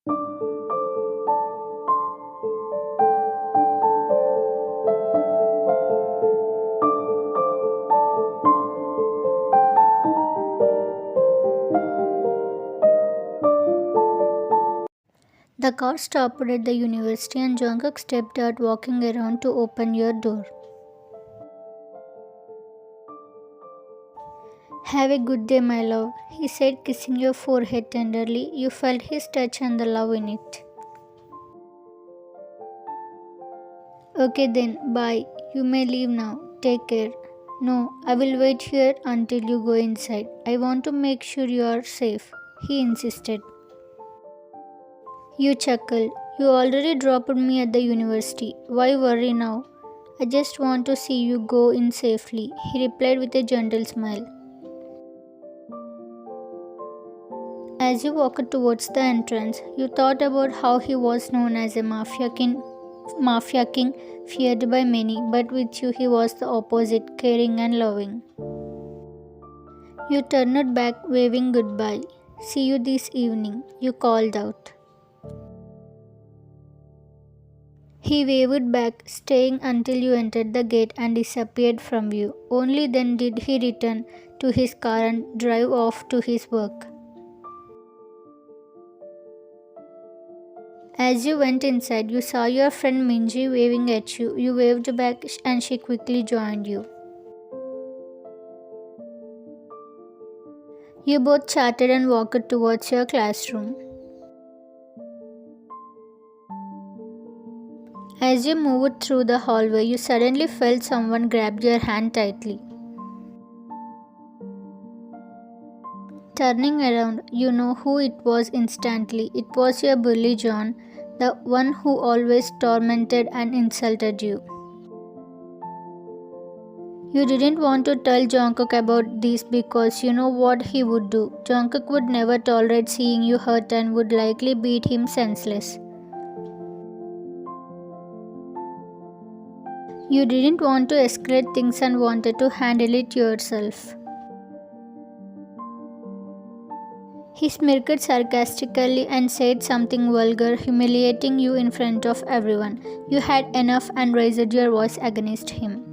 The car stopped at the university and Jungkook stepped out, walking around to open your door. Have a good day, my love, he said, kissing your forehead tenderly. You felt his touch and the love in it. Okay then, bye. You may leave now. Take care. No, I will wait here until you go inside. I want to make sure you are safe, he insisted. You chuckled. You already dropped me at the university. Why worry now? I just want to see you go in safely, he replied with a gentle smile. As you walked towards the entrance, you thought about how he was known as a mafia king, feared by many, but with you he was the opposite, caring and loving. You turned back, waving goodbye. See you this evening, you called out. He waved back, staying until you entered the gate and disappeared from view. Only then did he return to his car and drive off to his work. As you went inside, you saw your friend Minji waving at you. You waved back and she quickly joined you. You both chatted and walked towards your classroom. As you moved through the hallway, you suddenly felt someone grab your hand tightly. Turning around, you know who it was instantly. It was your bully John, the one who always tormented and insulted you. You didn't want to tell Jungkook about this because you know what he would do. Jungkook would never tolerate seeing you hurt and would likely beat him senseless. You didn't want to escalate things and wanted to handle it yourself. He smirked sarcastically and said something vulgar, humiliating you in front of everyone. You had enough and raised your voice against him.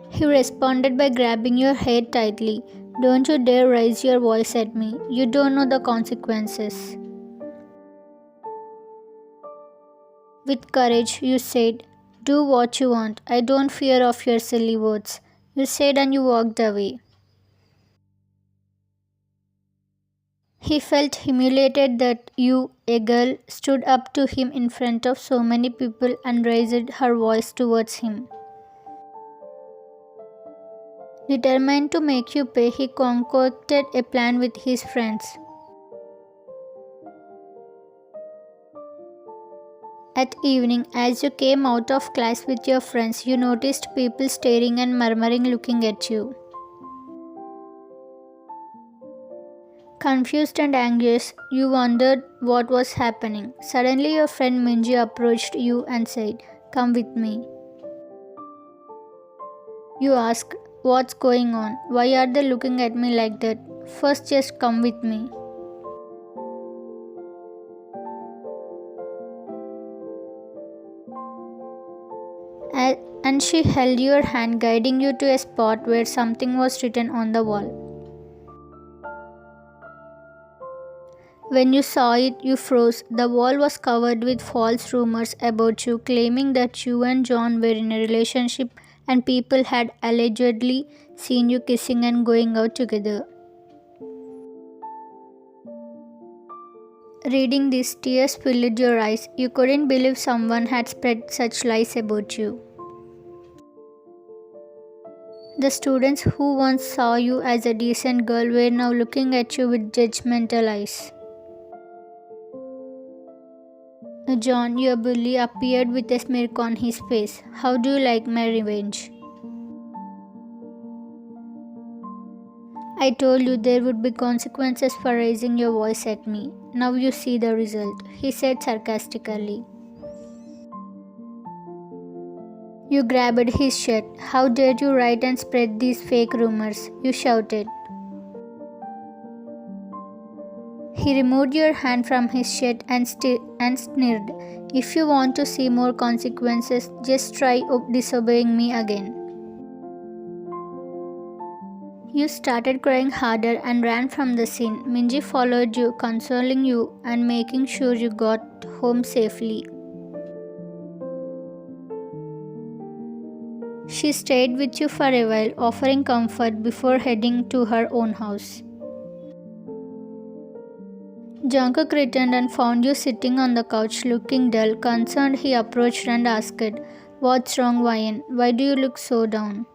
He responded by grabbing your hair tightly. Don't you dare raise your voice at me. You don't know the consequences. With courage, you said, do what you want. I don't fear of your silly words. You said and you walked away. He felt humiliated that you, a girl, stood up to him in front of so many people and raised her voice towards him. Determined to make you pay, he concocted a plan with his friends. At evening, as you came out of class with your friends, you noticed people staring and murmuring looking at you. Confused and anxious, you wondered what was happening. Suddenly your friend Minji approached you and said, come with me. You asked, what's going on? Why are they looking at me like that? First just come with me. And she held your hand, guiding you to a spot where something was written on the wall. When you saw it, you froze. The wall was covered with false rumors about you, claiming that you and John were in a relationship and people had allegedly seen you kissing and going out together. Reading this, tears filled your eyes. You couldn't believe someone had spread such lies about you. The students who once saw you as a decent girl were now looking at you with judgmental eyes. John, your bully, appeared with a smirk on his face. How do you like my revenge? I told you there would be consequences for raising your voice at me. Now you see the result, he said sarcastically. You grabbed his shirt. How dare you write and spread these fake rumors? You shouted. He removed your hand from his shirt and sneered. If you want to see more consequences, just try disobeying me again. You started crying harder and ran from the scene. Minji followed you, consoling you and making sure you got home safely. She stayed with you for a while, offering comfort before heading to her own house. Jungkook returned and found you sitting on the couch looking dull. Concerned, he approached and asked, "What's wrong, Ryan? Why do you look so down?"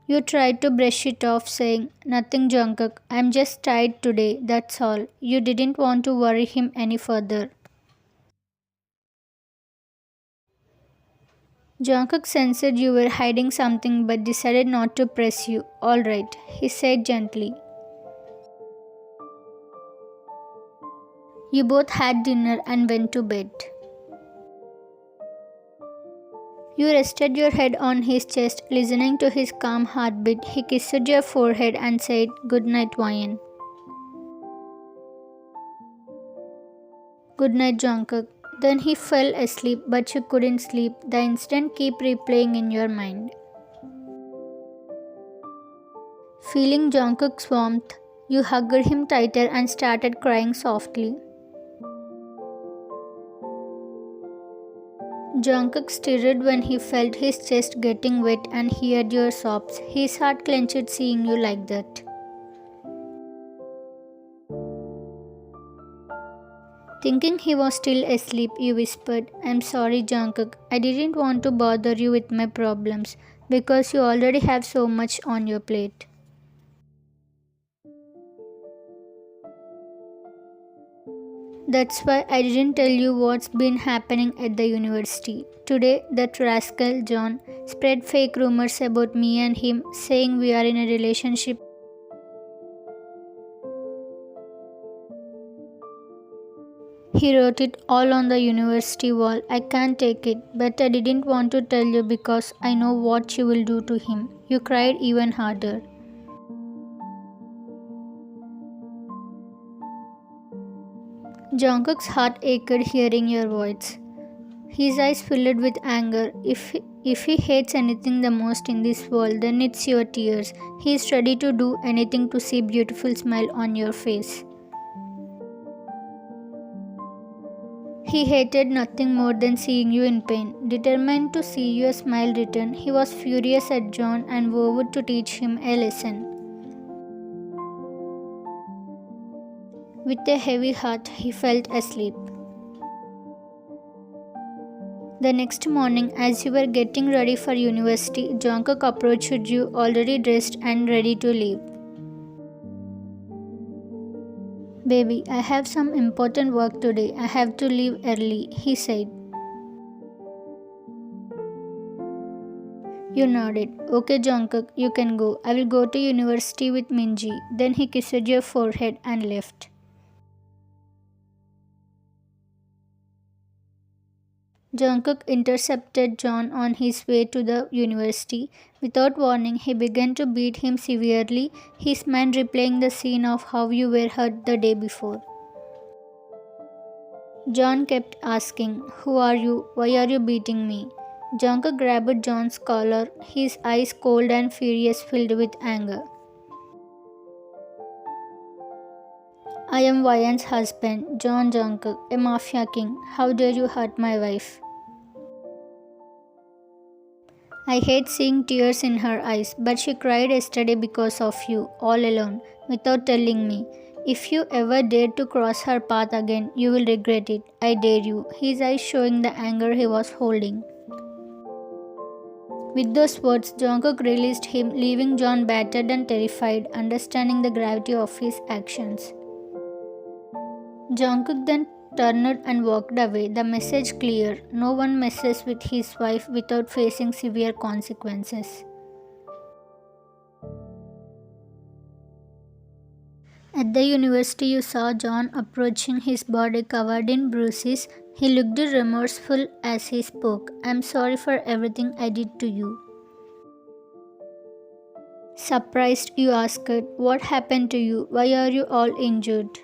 You tried to brush it off, saying, "Nothing, Jungkook. I'm just tired today, that's all." You didn't want to worry him any further. Jungkook sensed you were hiding something but decided not to press you. "All right," he said gently. You both had dinner and went to bed. You rested your head on his chest, listening to his calm heartbeat. He kissed your forehead and said, "Good night, Ryan." "Good night, Jungkook." Then he fell asleep, but you couldn't sleep. The incident kept replaying in your mind. Feeling Jungkook's warmth, you hugged him tighter and started crying softly. Jungkook stirred when he felt his chest getting wet and heard your sobs. His heart clenched seeing you like that. Thinking he was still asleep, you whispered, "I'm sorry, Jungkook. I didn't want to bother you with my problems because you already have so much on your plate." "That's why I didn't tell you what's been happening at the university. Today, that rascal John spread fake rumors about me and him, saying we are in a relationship. He wrote it all on the university wall. I can't take it, but I didn't want to tell you because I know what you will do to him." You cried even harder. Jungkook's heart ached hearing your words. His eyes filled with anger. If he hates anything the most in this world, then it's your tears. He is ready to do anything to see beautiful smile on your face. He hated nothing more than seeing you in pain. Determined to see your smile return, he was furious at John and vowed to teach him a lesson. With a heavy heart, he fell asleep. The next morning, as you were getting ready for university, Jungkook approached you, already dressed and ready to leave. "Baby, I have some important work today. I have to leave early," he said. You nodded. "Okay, Jungkook, you can go. I will go to university with Minji." Then he kissed your forehead and left. Jungkook intercepted John on his way to the university. Without warning, he began to beat him severely, his mind replaying the scene of how you were hurt the day before. John kept asking, "Who are you? Why are you beating me?" Jungkook grabbed John's collar, his eyes cold and furious, filled with anger. "I am Ryan's husband, John Jungkook, a Mafia king. How dare you hurt my wife?" I hate seeing tears in her eyes, but she cried yesterday because of you, all alone, without telling me. If you ever dare to cross her path again, you will regret it. I dare you, his eyes showing the anger he was holding. With those words, Jungkook released him, leaving John battered and terrified, understanding the gravity of his actions. Jungkook then turned and walked away, the message clear: no one messes with his wife without facing severe consequences. At the university, you saw John approaching, his body covered in bruises. He looked remorseful as he spoke. "I'm sorry for everything I did to you." Surprised, you asked, "What happened to you? Why are you all injured?"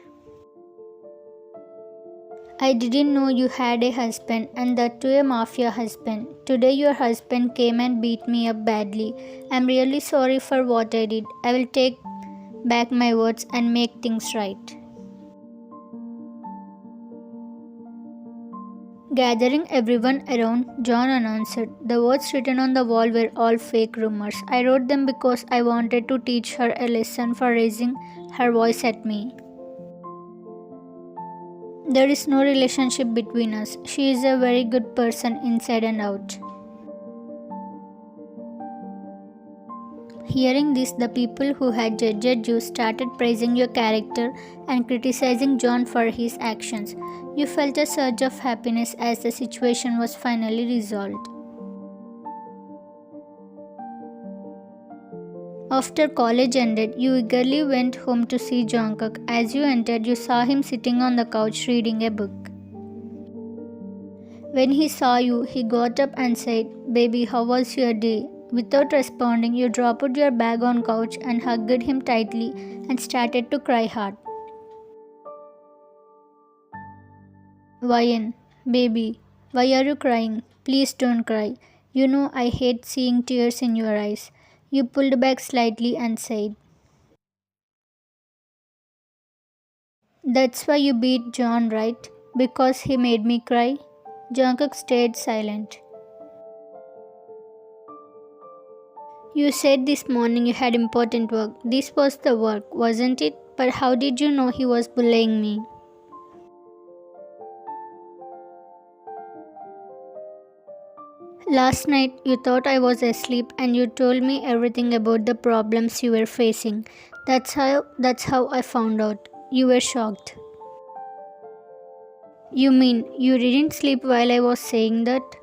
"I didn't know you had a husband, and that too a mafia husband. Today your husband came and beat me up badly. I'm really sorry for what I did. I will take back my words and make things right." Gathering everyone around, John announced, "The words written on the wall were all fake rumors. I wrote them because I wanted to teach her a lesson for raising her voice at me. There is no relationship between us. She is a very good person inside and out." Hearing this, the people who had judged you started praising your character and criticizing John for his actions. You felt a surge of happiness as the situation was finally resolved. After college ended, you eagerly went home to see Jungkook. As you entered, you saw him sitting on the couch reading a book. When he saw you, he got up and said, "Baby, how was your day?" Without responding, you dropped your bag on couch and hugged him tightly and started to cry hard. "Why, baby, why are you crying? Please don't cry. You know I hate seeing tears in your eyes." You pulled back slightly and said, "That's why you beat John, right? Because he made me cry?" Jungkook stayed silent. "You said this morning you had important work. This was the work, wasn't it? But how did you know he was bullying me?" "Last night you thought I was asleep and you told me everything about the problems you were facing. That's how I found out." You were shocked. "You mean you didn't sleep while I was saying that?"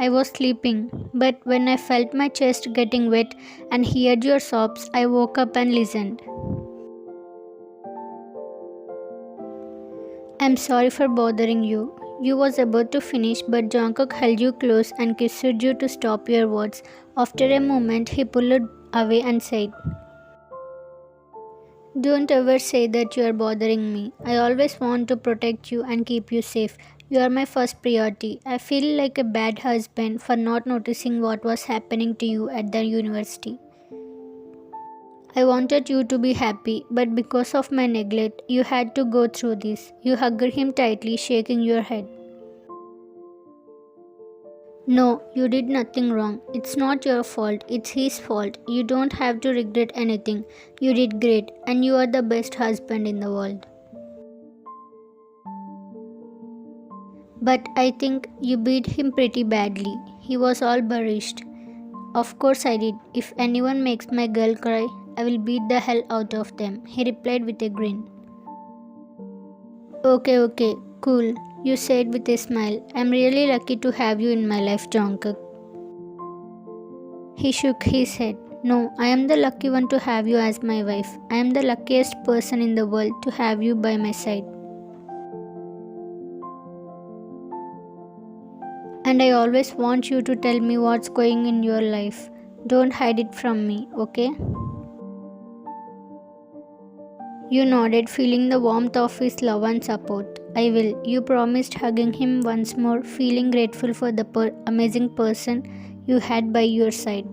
"I was sleeping, but when I felt my chest getting wet and heard your sobs, I woke up and listened." "I'm sorry for bothering you." You was about to finish, but Jungkook held you close and kissed you to stop your words. After a moment, he pulled away and said, "Don't ever say that you are bothering me. I always want to protect you and keep you safe. You are my first priority. I feel like a bad husband for not noticing what was happening to you at the university. I wanted you to be happy, but because of my neglect, you had to go through this." You hugged him tightly, shaking your head. "No, you did nothing wrong. It's not your fault, it's his fault. You don't have to regret anything. You did great, and you are the best husband in the world." "But I think you beat him pretty badly." He was all burnished. "Of course I did. If anyone makes my girl cry, I will beat the hell out of them," he replied with a grin. Okay, cool," you said with a smile. "I'm really lucky to have you in my life, Jungkook." He shook his head. "No, I am the lucky one to have you as my wife. I am the luckiest person in the world to have you by my side. And I always want you to tell me what's going in your life. Don't hide it from me, okay?" You nodded, feeling the warmth of his love and support. "I will," you promised, hugging him once more, feeling grateful for the amazing person you had by your side.